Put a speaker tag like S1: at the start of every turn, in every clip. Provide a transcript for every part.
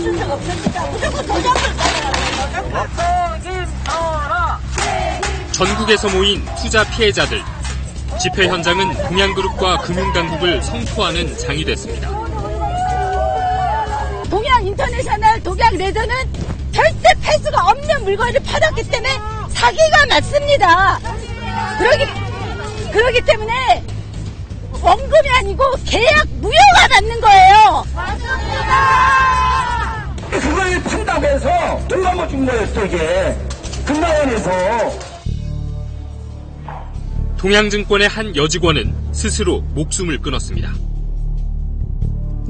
S1: 순서가 없으니까 무조건 도장을 써야
S2: 전국에서 모인 투자 피해자들. 집회 현장은 동양그룹과 금융당국을 성토하는 장이 됐습니다.
S1: 동양인터내셔널, 동양레더는 절대 팔 수가 없는 물건을 팔았기 때문에 사기가 맞습니다. 그러기 때문에 원금이 아니고 계약 무효가 받는 거예요. 맞습니다.
S3: 그걸 판다고 해서 돈 넘어준 거예요, 또 이게. 금방원에서.
S2: 동양증권의 한 여직원은 스스로 목숨을 끊었습니다.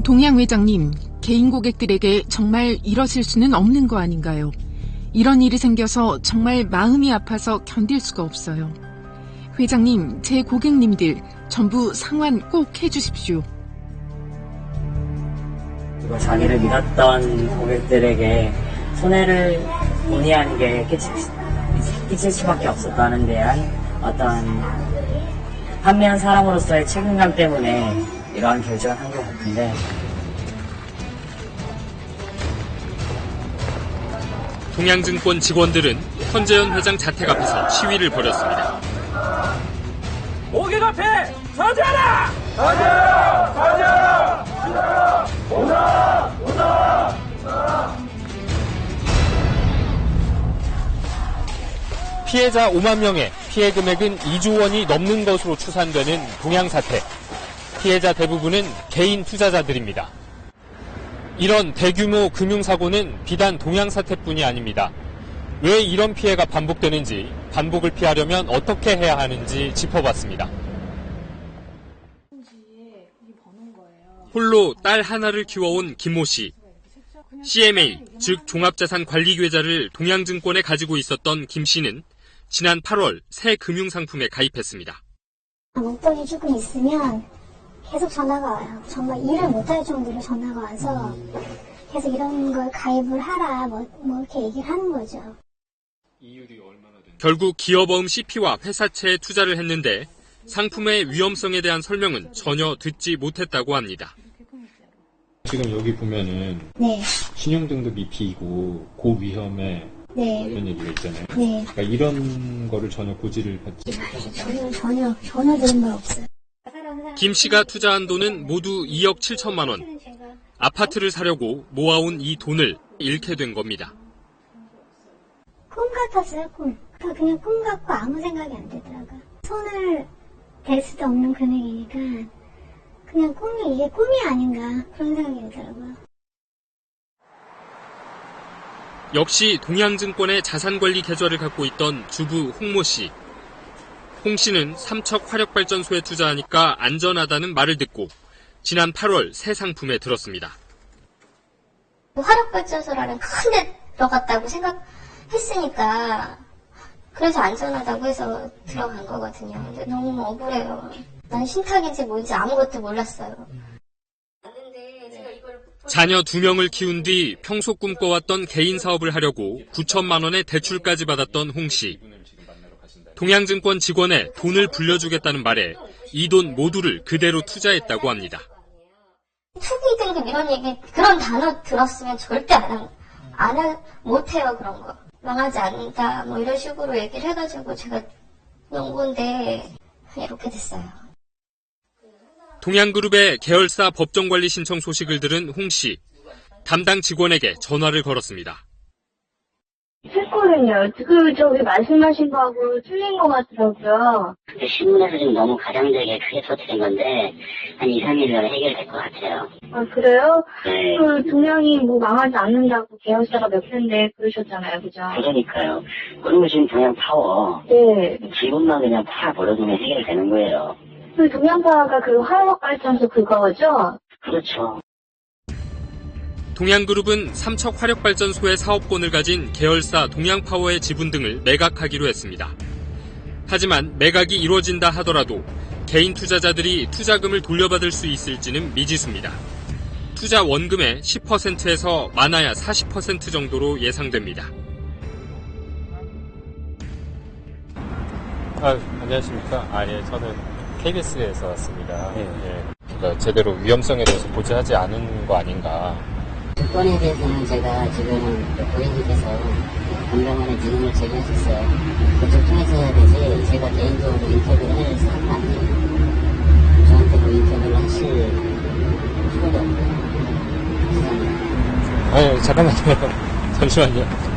S4: 동양 회장님, 개인 고객들에게 정말 이러실 수는 없는 거 아닌가요? 이런 일이 생겨서 정말 마음이 아파서 견딜 수가 없어요. 회장님, 제 고객님들 전부 상환 꼭 해주십시오.
S5: 그리고 자기를 믿었던 고객들에게 손해를 본의 아니게 끼칠 수밖에 없었다는 데한 어떤 판매한 사람으로서의 책임감 때문에 이러한 결정을 한 것 같은데,
S2: 동양증권 직원들은 현재현 회장 자택 앞에서 시위를 벌였습니다.
S3: 오기 앞에 서자라! 서자라! 서자라! 오라! 오라!
S2: 피해자 5만 명의 피해 금액은 2조 원이 넘는 것으로 추산되는 동양사태. 피해자 대부분은 개인 투자자들입니다. 이런 대규모 금융사고는 비단 동양사태뿐이 아닙니다. 왜 이런 피해가 반복되는지, 반복을 피하려면 어떻게 해야 하는지 짚어봤습니다. 홀로 딸 하나를 키워온 김모 씨. CMA, 즉 종합자산관리계좌를 동양증권에 가지고 있었던 김 씨는 지난 8월 새 금융상품에 가입했습니다.
S6: 목돈이 조금 있으면 계속 전화가 와요. 정말 일을 못할 정도로 전화가 와서 계속 이런 걸 가입을 하라 뭐 이렇게 얘기를 하는 거죠.
S2: 결국 기업어음 CP와 회사채에 투자를 했는데 상품의 위험성에 대한 설명은 전혀 듣지 못했다고 합니다.
S7: 지금 여기 보면은
S6: 네.
S7: 신용등급이 B고 고위험에
S6: 네.
S7: 이런 얘기가 있잖아요.
S6: 네.
S7: 그러니까 이런 거를 전혀 고지를 받지 못하셨어요.
S6: 전혀 들은 말 없어요.
S2: 김 씨가 투자한 돈은 모두 2억 7천만 원. 아파트를 사려고 모아온 이 돈을 잃게 된 겁니다.
S6: 꿈 같았어요, 꿈. 그냥 꿈 같고 아무 생각이 안 들더라고요. 손을 댈 수도 없는 금액이니까 그냥 이게 꿈이 아닌가 그런 생각이 들더라고요.
S2: 역시 동양증권의 자산관리 계좌를 갖고 있던 주부 홍모 씨. 홍 씨는 삼척 화력발전소에 투자하니까 안전하다는 말을 듣고 지난 8월 새 상품에 들었습니다.
S6: 화력발전소라는 큰 데 들어갔다고 생각했으니까 그래서 안전하다고 해서 들어간 거거든요. 근데 너무 억울해요. 난 신탁인지 뭔지 아무것도 몰랐어요.
S2: 자녀 2명을 키운 뒤 평소 꿈꿔왔던 개인 사업을 하려고 9천만 원의 대출까지 받았던 홍 씨. 동양증권 직원에 돈을 불려주겠다는 말에 이 돈 모두를 그대로 투자했다고 합니다.
S6: 투기 등급 이런 얘기, 그런 단어 들었으면 절대 못해요, 그런 거. 망하지 않는다, 뭐 이런 식으로 얘기를 해가지고 제가 놓은 건데, 이렇게 됐어요.
S2: 동양그룹의 계열사 법정관리 신청 소식을 들은 홍 씨. 담당 직원에게 전화를 걸었습니다.
S8: 했거든요. 저기 말씀하신 거하고 틀린 것 같더라고요.
S9: 신문에서 지금 너무 가장되게 크게 터뜨린 건데 한 2, 3일 전에 해결될 것 같아요.
S8: 아, 그래요?
S9: 네.
S8: 동양이 망하지 않는다고 계열사가 몇 편데 그러셨잖아요, 그죠?
S9: 그러니까요. 그리고 지금 동양파워
S8: 네.
S9: 지분만 그냥 파 버려두면 해결되는 거예요.
S8: 동양파가 화력발전소 그거죠?
S9: 그렇죠.
S2: 동양그룹은 삼척 화력발전소의 사업권을 가진 계열사 동양파워의 지분 등을 매각하기로 했습니다. 하지만 매각이 이루어진다 하더라도 개인 투자자들이 투자금을 돌려받을 수 있을지는 미지수입니다. 투자 원금의 10%에서 많아야 40% 정도로 예상됩니다.
S7: 안녕하십니까. 예, 저는 KBS에서 왔습니다. 그러니까 제대로 위험성에 대해서 고지하지 않은 거 아닌가.
S9: 그 건에 대해서는 제가 지금 고객님께서 건강원에 증인을 제기하셨어요. 그쪽 통해서 해야 되지 제가 개인적으로 인터뷰를 할 사람은 아니에요. 저한테 뭐 인터뷰를 하실 필요도 없고요. 죄송합니다.
S2: 잠깐만요. 잠시만요.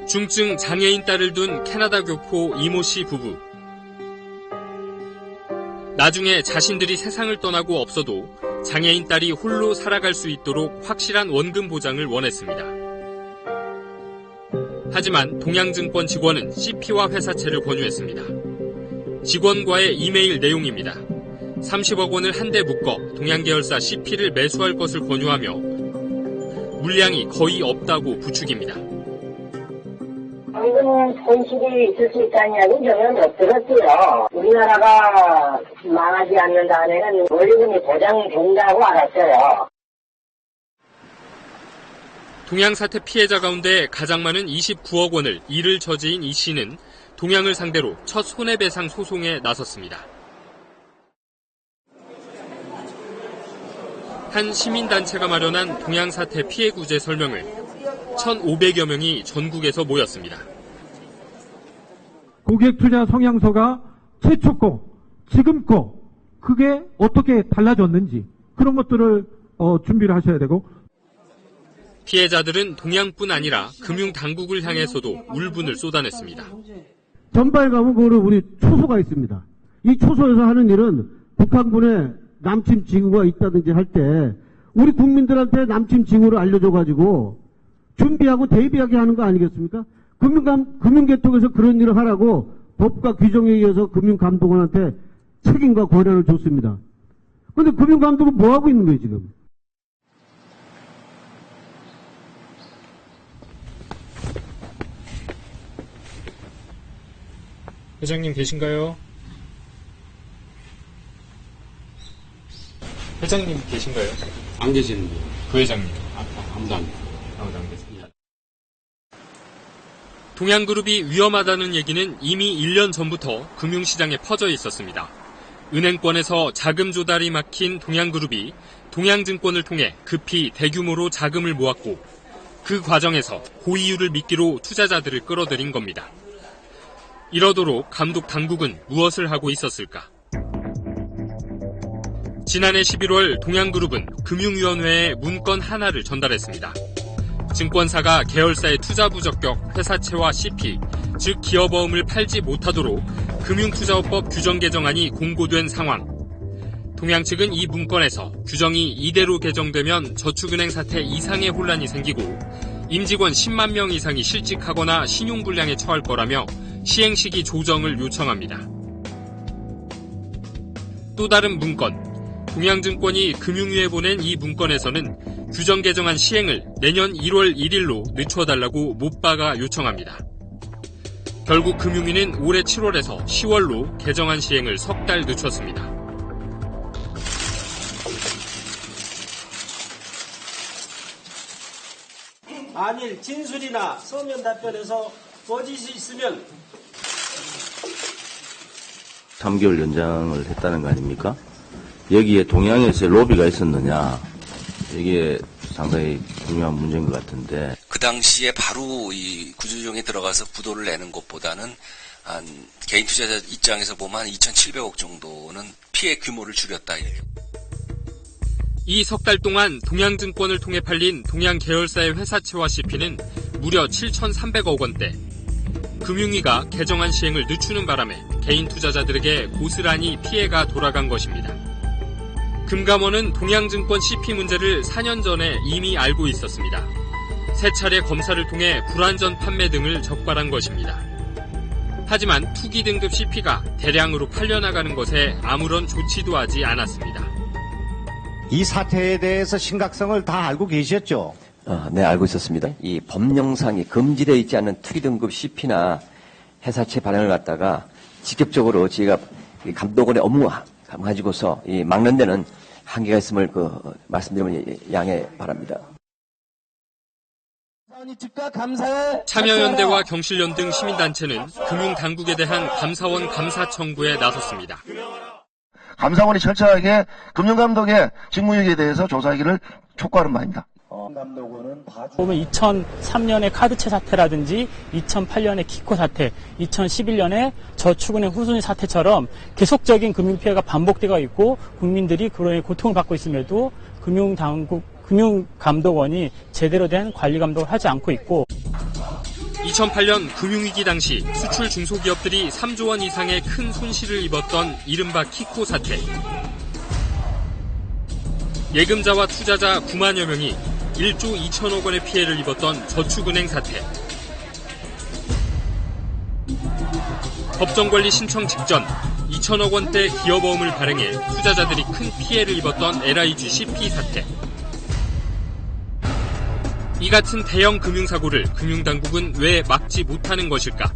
S2: 중증 장애인 딸을 둔 캐나다 교포 이모 씨 부부. 나중에 자신들이 세상을 떠나고 없어도 장애인 딸이 홀로 살아갈 수 있도록 확실한 원금 보장을 원했습니다. 하지만 동양증권 직원은 CP와 회사채를 권유했습니다. 직원과의 이메일 내용입니다. 30억 원을 한데 묶어 동양계열사 CP를 매수할 것을 권유하며 물량이 거의 없다고 부추깁니다.
S10: 방금 손실이 있을 수 있다는 이야기는 전혀 못 들었고요. 우리나라가 망하지 않는 한에는 원리금이 보장된다고 알았어요.
S2: 동양사태 피해자 가운데 가장 많은 29억 원을 일을 저지인 이 씨는 동양을 상대로 첫 손해배상 소송에 나섰습니다. 한 시민단체가 마련한 동양사태 피해 구제 설명을 1,500여 명이 전국에서 모였습니다.
S11: 고객투자 성향서가 최초 거, 지금 거, 그게 어떻게 달라졌는지 그런 것들을 준비를 하셔야 되고.
S2: 피해자들은 동양뿐 아니라 금융당국을 향해서도 울분을 쏟아냈습니다.
S11: 전발 가면 그거는 우리 초소가 있습니다. 이 초소에서 하는 일은 북한군의 남침 징후가 있다든지 할 때 우리 국민들한테 남침 징후를 알려줘가지고 준비하고 대비하게 하는 거 아니겠습니까? 금융계통에서 그런 일을 하라고 법과 규정에 의해서 금융감독원한테 책임과 권한을 줬습니다. 그런데 금융감독은 뭐 하고 있는 거예요, 지금?
S2: 회장님 계신가요? 회장님 계신가요?
S12: 안 계시는데.
S2: 부회장님.
S12: 아무도 안
S2: 계십니다. 동양그룹이 위험하다는 얘기는 이미 1년 전부터 금융시장에 퍼져 있었습니다. 은행권에서 자금 조달이 막힌 동양그룹이 동양증권을 통해 급히 대규모로 자금을 모았고 그 과정에서 고이율을 미끼로 투자자들을 끌어들인 겁니다. 이러도록 감독 당국은 무엇을 하고 있었을까? 지난해 11월 동양그룹은 금융위원회에 문건 하나를 전달했습니다. 증권사가 계열사의 투자 부적격 회사채와 CP, 즉 기업어음을 팔지 못하도록 금융투자업법 규정 개정안이 공고된 상황. 동양 측은 이 문건에서 규정이 이대로 개정되면 저축은행 사태 이상의 혼란이 생기고 임직원 10만 명 이상이 실직하거나 신용불량에 처할 거라며 시행 시기 조정을 요청합니다. 또 다른 문건, 동양증권이 금융위에 보낸 이 문건에서는 규정 개정안 시행을 내년 1월 1일로 늦춰달라고 못 박아 요청합니다. 결국 금융위는 올해 7월에서 10월로 개정안 시행을 석 달 늦췄습니다.
S13: 만일 진술이나 서면 답변에서 거짓이 있으면
S14: 3개월 연장을 했다는 거 아닙니까? 여기에 동양에서의 로비가 있었느냐, 이게 상당히 중요한 문제인 것 같은데.
S15: 그 당시에 바로 이 구조조정에 들어가서 부도를 내는 것보다는 한 개인 투자자 입장에서 보면 한 2,700억 정도는 피해 규모를 줄였다.
S2: 이 석 달 동안 동양증권을 통해 팔린 동양 계열사의 회사채와 CP는 무려 7,300억 원대. 금융위가 개정안 시행을 늦추는 바람에 개인 투자자들에게 고스란히 피해가 돌아간 것입니다. 금감원은 동양증권 CP 문제를 4년 전에 이미 알고 있었습니다. 세 차례 검사를 통해 불완전 판매 등을 적발한 것입니다. 하지만 투기 등급 CP가 대량으로 팔려나가는 것에 아무런 조치도 하지 않았습니다.
S16: 이 사태에 대해서 심각성을 다 알고 계셨죠?
S17: 네, 알고 있었습니다. 이 법령상에 금지되어 있지 않은 투기 등급 CP나 회사채 발행을 갖다가 직접적으로 저희가 감독원의 업무 가지고서 막는 데는 한계가 있음을 말씀드리면 양해 바랍니다.
S2: 참여연대와 경실련 등 시민단체는 금융당국에 대한 감사원 감사 청구에 나섰습니다.
S18: 감사원이 철저하게 금융감독의 직무유기에 대해서 조사하기를 촉구하는 바입니다.
S19: 보면 2003년의 카드채 사태라든지 2008년의 키코 사태, 2011년의 저축은행 후순위 사태처럼 계속적인 금융피해가 반복되고 있고 국민들이 그로 고통을 받고 있음에도 금융감독원이 제대로 된 관리 감독을 하지 않고 있고
S2: 2008년 금융위기 당시 수출 중소기업들이 3조 원 이상의 큰 손실을 입었던 이른바 키코 사태. 예금자와 투자자 9만여 명이 1조 2천억 원의 피해를 입었던 저축은행 사태. 법정관리 신청 직전 2천억 원대 기업어음을 발행해 투자자들이 큰 피해를 입었던 LIG CP 사태. 이 같은 대형 금융사고를 금융당국은 왜 막지 못하는 것일까?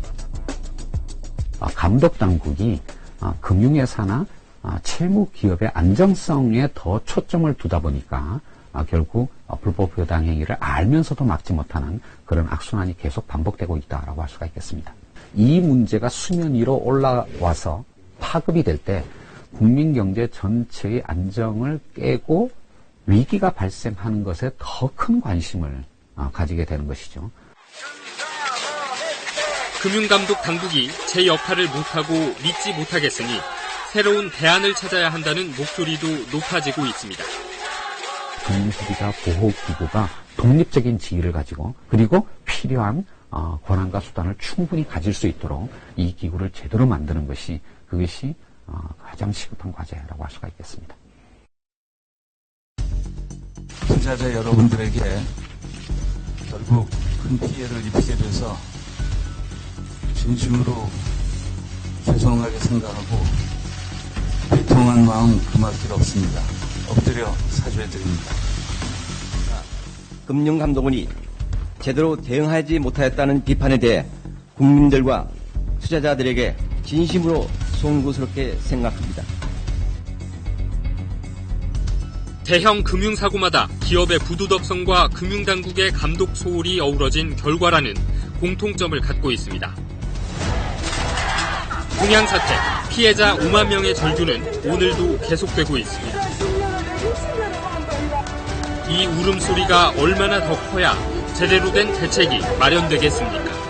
S20: 감독당국이 금융회사나 채무 기업의 안정성에 더 초점을 두다 보니까 결국 불법 부당 행위를 알면서도 막지 못하는 그런 악순환이 계속 반복되고 있다라고 할 수가 있겠습니다. 이 문제가 수면 위로 올라와서 파급이 될 때 국민 경제 전체의 안정을 깨고 위기가 발생하는 것에 더 큰 관심을 가지게 되는 것이죠.
S2: 금융감독 당국이 제 역할을 못하고 믿지 못하겠으니 새로운 대안을 찾아야 한다는 목소리도 높아지고 있습니다.
S20: 금융소비자 보호기구가 독립적인 지위를 가지고 그리고 필요한 권한과 수단을 충분히 가질 수 있도록 이 기구를 제대로 만드는 것이 그것이 가장 시급한 과제라고 할 수가 있겠습니다.
S21: 투자자 여러분들에게 결국 큰 피해를 입히게 돼서 진심으로 죄송하게 생각하고 비통한 마음 금할 길 없습니다. 엎드려 사죄드립니다.
S17: 금융감독원이 제대로 대응하지 못하였다는 비판에 대해 국민들과 투자자들에게 진심으로 송구스럽게 생각합니다.
S2: 대형 금융사고마다 기업의 부도덕성과 금융당국의 감독 소홀이 어우러진 결과라는 공통점을 갖고 있습니다. 동양사태, 피해자 5만 명의 절규는 오늘도 계속되고 있습니다. 이 울음소리가 얼마나 더 커야 제대로 된 대책이 마련되겠습니까?